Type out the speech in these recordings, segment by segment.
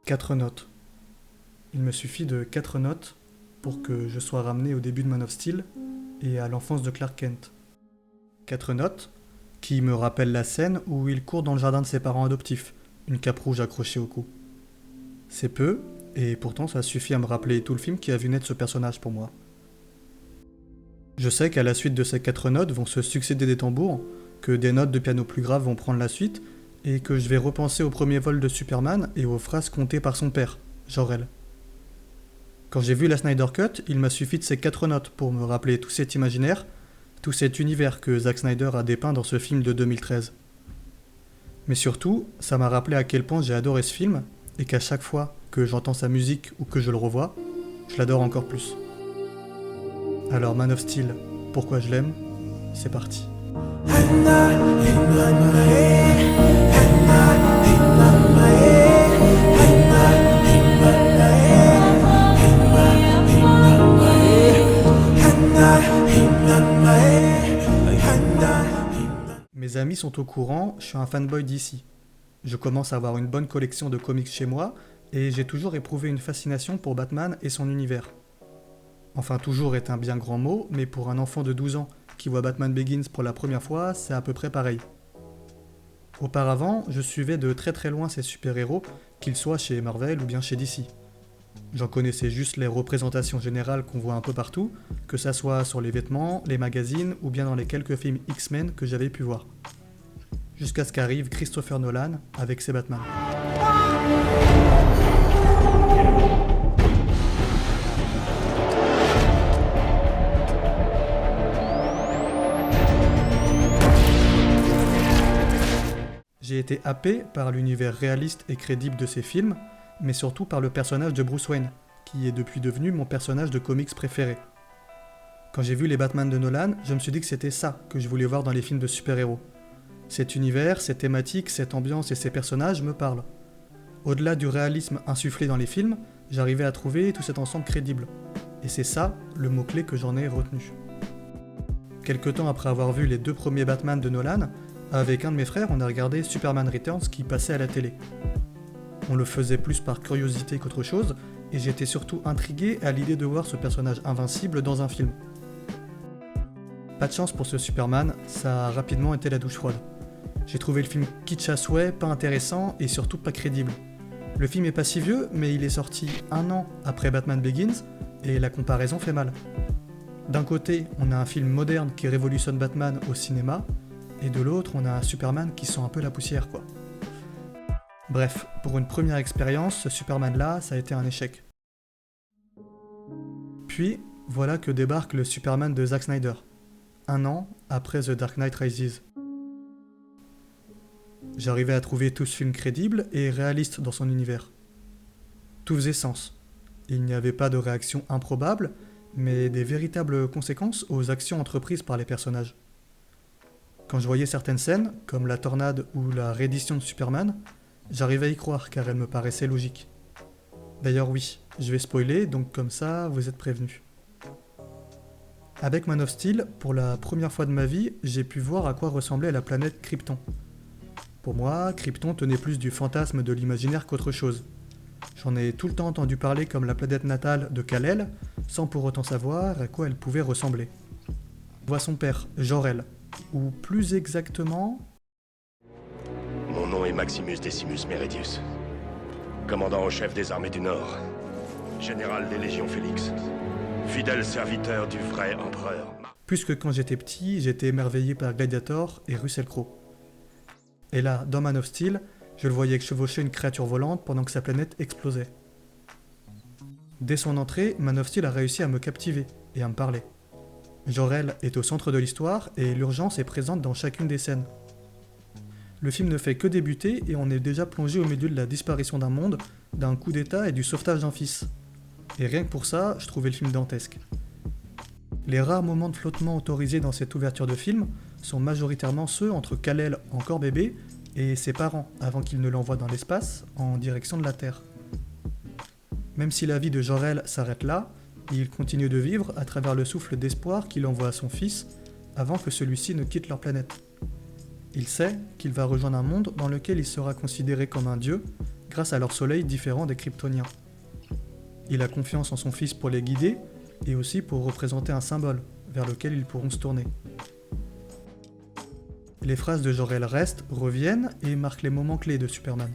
4 notes. Il me suffit de 4 notes pour que je sois ramené au début de Man of Steel et à l'enfance de Clark Kent. 4 notes qui me rappellent la scène où il court dans le jardin de ses parents adoptifs, une cape rouge accrochée au cou. C'est peu, et pourtant ça suffit à me rappeler tout le film qui a vu naître ce personnage pour moi. Je sais qu'à la suite de ces 4 notes vont se succéder des tambours, que des notes de piano plus graves vont prendre la suite, et que je vais repenser au premier vol de Superman et aux phrases contées par son père, Jor-El. Quand j'ai vu la Snyder Cut, il m'a suffi de ces 4 notes pour me rappeler tout cet imaginaire, tout cet univers que Zack Snyder a dépeint dans ce film de 2013. Mais surtout, ça m'a rappelé à quel point j'ai adoré ce film, et qu'à chaque fois que j'entends sa musique ou que je le revois, je l'adore encore plus. Alors Man of Steel, pourquoi je l'aime, c'est parti. Mes amis sont au courant, je suis un fanboy d'ici. Je commence à avoir une bonne collection de comics chez moi, et j'ai toujours éprouvé une fascination pour Batman et son univers. Enfin, toujours est un bien grand mot, mais pour un enfant de 12 ans qui voit Batman Begins pour la première fois, c'est à peu près pareil. Auparavant, je suivais de très très loin ces super-héros, qu'ils soient chez Marvel ou bien chez DC. J'en connaissais juste les représentations générales qu'on voit un peu partout, que ça soit sur les vêtements, les magazines ou bien dans les quelques films X-Men que j'avais pu voir. Jusqu'à ce qu'arrive Christopher Nolan avec ses Batman. J'ai été happé par l'univers réaliste et crédible de ces films, mais surtout par le personnage de Bruce Wayne, qui est depuis devenu mon personnage de comics préféré. Quand j'ai vu les Batman de Nolan, je me suis dit que c'était ça que je voulais voir dans les films de super-héros. Cet univers, ces thématiques, cette ambiance et ces personnages me parlent. Au-delà du réalisme insufflé dans les films, j'arrivais à trouver tout cet ensemble crédible. Et c'est ça, le mot-clé que j'en ai retenu. Quelque temps après avoir vu les 2 premiers Batman de Nolan, avec un de mes frères, on a regardé Superman Returns qui passait à la télé. On le faisait plus par curiosité qu'autre chose, et j'étais surtout intrigué à l'idée de voir ce personnage invincible dans un film. Pas de chance pour ce Superman, ça a rapidement été la douche froide. J'ai trouvé le film kitsch à souhait, pas intéressant et surtout pas crédible. Le film est pas si vieux, mais il est sorti 1 an après Batman Begins, et la comparaison fait mal. D'un côté, on a un film moderne qui révolutionne Batman au cinéma, et de l'autre, on a un Superman qui sent un peu la poussière, quoi. Bref, pour une première expérience, ce Superman-là, ça a été un échec. Puis, voilà que débarque le Superman de Zack Snyder, 1 an après The Dark Knight Rises. J'arrivais à trouver tout ce film crédible et réaliste dans son univers. Tout faisait sens. Il n'y avait pas de réaction improbable, mais des véritables conséquences aux actions entreprises par les personnages. Quand je voyais certaines scènes, comme la tornade ou la reddition de Superman, j'arrivais à y croire car elles me paraissaient logiques. D'ailleurs oui, je vais spoiler, donc comme ça, vous êtes prévenus. Avec Man of Steel, pour la première fois de ma vie, j'ai pu voir à quoi ressemblait la planète Krypton. Pour moi, Krypton tenait plus du fantasme de l'imaginaire qu'autre chose. J'en ai tout le temps entendu parler comme la planète natale de Kal-El, sans pour autant savoir à quoi elle pouvait ressembler. On voit son père, Jor-El, ou plus exactement... Mon nom est Maximus Decimus Meridius, commandant en chef des armées du Nord, général des légions Félix, fidèle serviteur du vrai empereur. Plus que quand j'étais petit, j'étais émerveillé par Gladiator et Russell Crowe. Et là, dans Man of Steel, je le voyais chevaucher une créature volante pendant que sa planète explosait. Dès son entrée, Man of Steel a réussi à me captiver et à me parler. Jor-El est au centre de l'histoire et l'urgence est présente dans chacune des scènes. Le film ne fait que débuter et on est déjà plongé au milieu de la disparition d'un monde, d'un coup d'état et du sauvetage d'un fils. Et rien que pour ça, je trouvais le film dantesque. Les rares moments de flottement autorisés dans cette ouverture de film sont majoritairement ceux entre Kal-El, encore bébé, et ses parents, avant qu'ils ne l'envoient dans l'espace, en direction de la Terre. Même si la vie de Jor-El s'arrête là, il continue de vivre à travers le souffle d'espoir qu'il envoie à son fils, avant que celui-ci ne quitte leur planète. Il sait qu'il va rejoindre un monde dans lequel il sera considéré comme un dieu, grâce à leur soleil différent des Kryptoniens. Il a confiance en son fils pour les guider, et aussi pour représenter un symbole vers lequel ils pourront se tourner. Les phrases de Jor-El restent, reviennent et marquent les moments clés de Superman.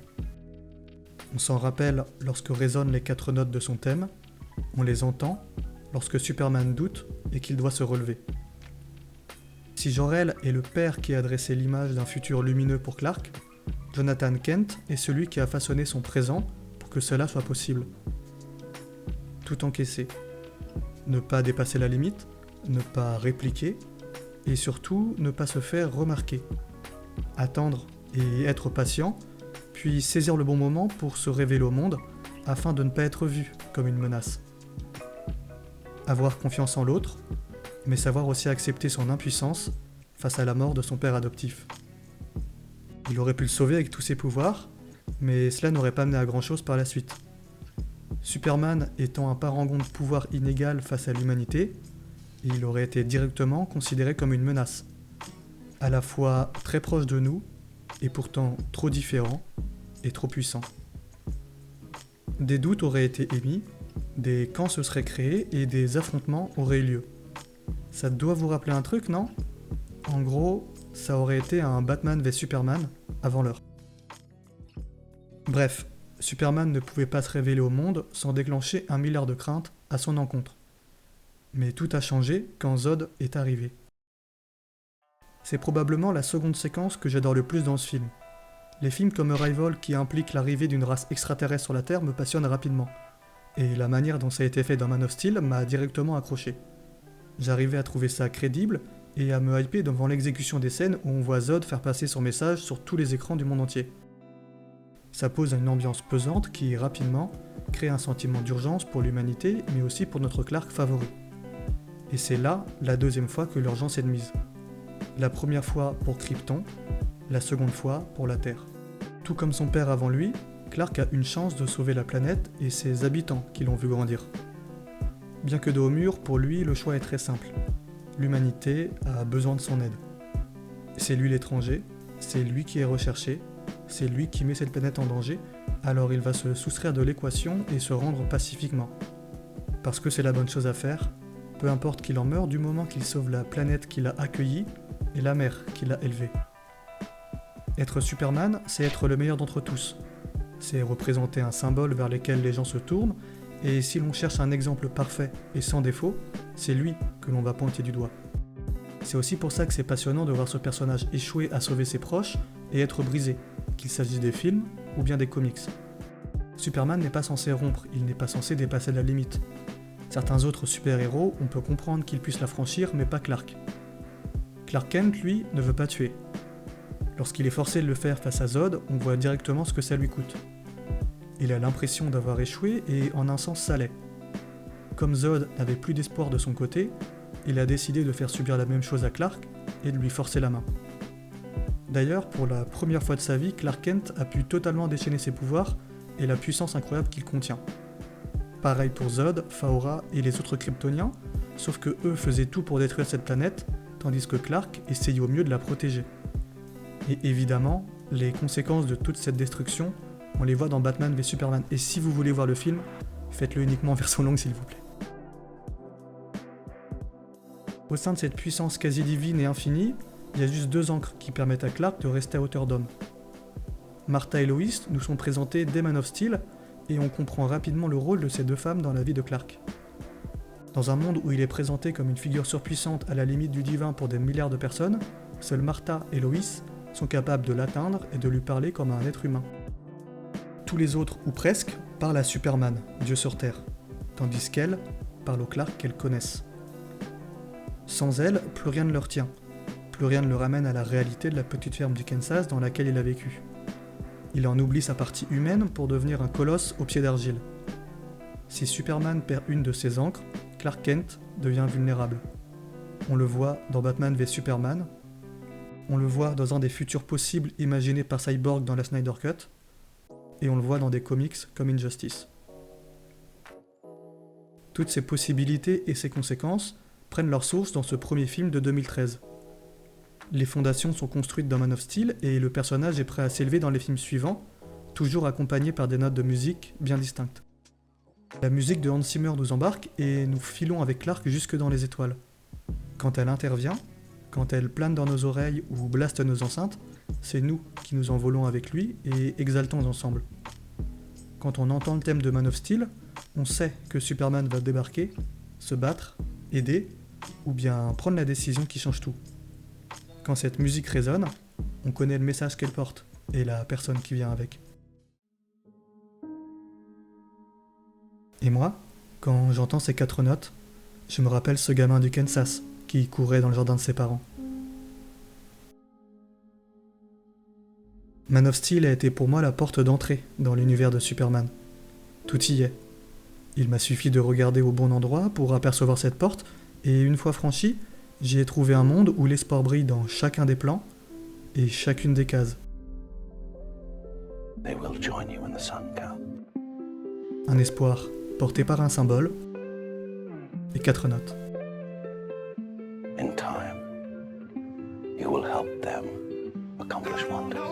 On s'en rappelle lorsque résonnent les 4 notes de son thème, on les entend lorsque Superman doute et qu'il doit se relever. Si Jor-El est le père qui a dressé l'image d'un futur lumineux pour Clark, Jonathan Kent est celui qui a façonné son présent pour que cela soit possible. Tout encaisser. Ne pas dépasser la limite, ne pas répliquer, et surtout ne pas se faire remarquer. Attendre et être patient, puis saisir le bon moment pour se révéler au monde afin de ne pas être vu comme une menace. Avoir confiance en l'autre, mais savoir aussi accepter son impuissance face à la mort de son père adoptif. Il aurait pu le sauver avec tous ses pouvoirs, mais cela n'aurait pas mené à grand chose par la suite. Superman étant un parangon de pouvoir inégal face à l'humanité, il aurait été directement considéré comme une menace, à la fois très proche de nous, et pourtant trop différent et trop puissant. Des doutes auraient été émis, des camps se seraient créés et des affrontements auraient eu lieu. Ça doit vous rappeler un truc, non ? En gros, ça aurait été un Batman v Superman avant l'heure. Bref, Superman ne pouvait pas se révéler au monde sans déclencher 1 milliard de craintes à son encontre. Mais tout a changé quand Zod est arrivé. C'est probablement la seconde séquence que j'adore le plus dans ce film. Les films comme Arrival qui impliquent l'arrivée d'une race extraterrestre sur la Terre me passionnent rapidement. Et la manière dont ça a été fait dans Man of Steel m'a directement accroché. J'arrivais à trouver ça crédible et à me hyper devant l'exécution des scènes où on voit Zod faire passer son message sur tous les écrans du monde entier. Ça pose une ambiance pesante qui, rapidement, crée un sentiment d'urgence pour l'humanité, mais aussi pour notre Clark favori. Et c'est là la deuxième fois que l'urgence est de mise. La première fois pour Krypton, la seconde fois pour la Terre. Tout comme son père avant lui, Clark a une chance de sauver la planète et ses habitants qui l'ont vu grandir. Bien que de haut mur, pour lui, le choix est très simple. L'humanité a besoin de son aide. C'est lui l'étranger, c'est lui qui est recherché, c'est lui qui met cette planète en danger, alors il va se soustraire de l'équation et se rendre pacifiquement. Parce que c'est la bonne chose à faire, peu importe qu'il en meure du moment qu'il sauve la planète qu'il a accueillie et la mère qu'il a élevée. Être Superman, c'est être le meilleur d'entre tous. C'est représenter un symbole vers lequel les gens se tournent, et si l'on cherche un exemple parfait et sans défaut, c'est lui que l'on va pointer du doigt. C'est aussi pour ça que c'est passionnant de voir ce personnage échouer à sauver ses proches et être brisé, qu'il s'agisse des films ou bien des comics. Superman n'est pas censé rompre, il n'est pas censé dépasser la limite. Certains autres super-héros, on peut comprendre qu'ils puissent la franchir, mais pas Clark. Clark Kent, lui, ne veut pas tuer. Lorsqu'il est forcé de le faire face à Zod, on voit directement ce que ça lui coûte. Il a l'impression d'avoir échoué et en un sens ça l'est. Comme Zod n'avait plus d'espoir de son côté, il a décidé de faire subir la même chose à Clark et de lui forcer la main. D'ailleurs, pour la première fois de sa vie, Clark Kent a pu totalement déchaîner ses pouvoirs et la puissance incroyable qu'il contient. Pareil pour Zod, Faora et les autres Kryptoniens, sauf que eux faisaient tout pour détruire cette planète, tandis que Clark essayait au mieux de la protéger. Et évidemment, les conséquences de toute cette destruction, on les voit dans Batman v Superman. Et si vous voulez voir le film, faites-le uniquement en version longue s'il vous plaît. Au sein de cette puissance quasi divine et infinie, il y a juste 2 ancres qui permettent à Clark de rester à hauteur d'homme. Martha et Lois nous sont présentées dès Man of Steel, et on comprend rapidement le rôle de ces 2 femmes dans la vie de Clark. Dans un monde où il est présenté comme une figure surpuissante à la limite du divin pour des milliards de personnes, seules Martha et Lois sont capables de l'atteindre et de lui parler comme à un être humain. Tous les autres, ou presque, parlent à Superman, Dieu sur Terre, tandis qu'elles parlent au Clark qu'elles connaissent. Sans elles, plus rien ne leur tient, plus rien ne le ramène à la réalité de la petite ferme du Kansas dans laquelle il a vécu. Il en oublie sa partie humaine pour devenir un colosse aux pieds d'argile. Si Superman perd une de ses ancres, Clark Kent devient vulnérable. On le voit dans Batman v Superman, on le voit dans un des futurs possibles imaginés par Cyborg dans la Snyder Cut, et on le voit dans des comics comme Injustice. Toutes ces possibilités et ces conséquences prennent leur source dans ce premier film de 2013. Les fondations sont construites dans Man of Steel et le personnage est prêt à s'élever dans les films suivants, toujours accompagné par des notes de musique bien distinctes. La musique de Hans Zimmer nous embarque et nous filons avec Clark jusque dans les étoiles. Quand elle intervient, quand elle plane dans nos oreilles ou blaste nos enceintes, c'est nous qui nous envolons avec lui et exaltons ensemble. Quand on entend le thème de Man of Steel, on sait que Superman va débarquer, se battre, aider, ou bien prendre la décision qui change tout. Quand cette musique résonne, on connaît le message qu'elle porte et la personne qui vient avec. Et moi, quand j'entends ces 4 notes, je me rappelle ce gamin du Kansas qui courait dans le jardin de ses parents. Man of Steel a été pour moi la porte d'entrée dans l'univers de Superman. Tout y est. Il m'a suffi de regarder au bon endroit pour apercevoir cette porte, et une fois franchie, j'y ai trouvé un monde où l'espoir brille dans chacun des plans et chacune des cases. They will join you when the sun comes. Un espoir porté par un symbole et 4 notes. In time, you will help them accomplish wonders.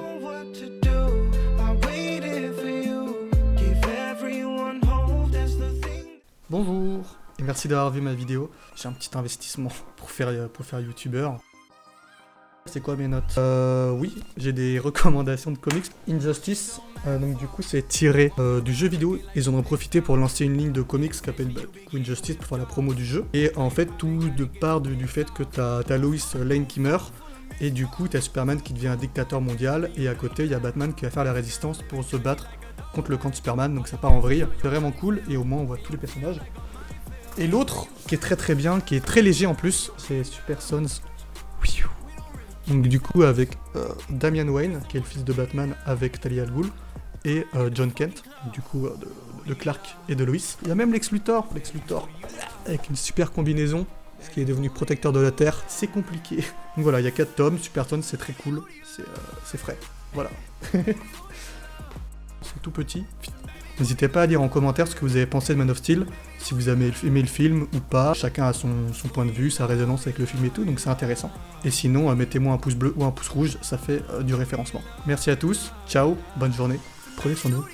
Bonjour et merci d'avoir vu ma vidéo. J'ai un petit investissement pour faire youtubeur. C'est quoi mes notes? Oui, j'ai des recommandations de comics. Injustice, donc du coup c'est tiré du jeu vidéo. Ils en ont profité pour lancer une ligne de comics qui s'appelle Injustice pour faire la promo du jeu. Et en fait tout de part du fait que t'as Lois Lane qui meurt. Et du coup t'as Superman qui devient un dictateur mondial. Et à côté il y a Batman qui va faire la résistance pour se battre contre le camp de Superman. Donc ça part en vrille. C'est vraiment cool et au moins on voit tous les personnages. Et l'autre qui est très bien, qui est très léger en plus, c'est Super Sons. Donc du coup avec Damian Wayne, qui est le fils de Batman avec Talia al Ghul, et John Kent, du coup de Clark et de Lois. Il y a même Lex Luthor, avec une super combinaison, ce qui est devenu protecteur de la Terre. C'est compliqué. Donc voilà, il y a 4 tomes, Super Sons, c'est très cool, c'est frais. Voilà. C'est tout petit. N'hésitez pas à dire en commentaire ce que vous avez pensé de Man of Steel, si vous avez aimé le film ou pas. Chacun a son point de vue, sa résonance avec le film et tout, donc c'est intéressant. Et sinon, mettez-moi un pouce bleu ou un pouce rouge, ça fait du référencement. Merci à tous, ciao, bonne journée, prenez soin de vous.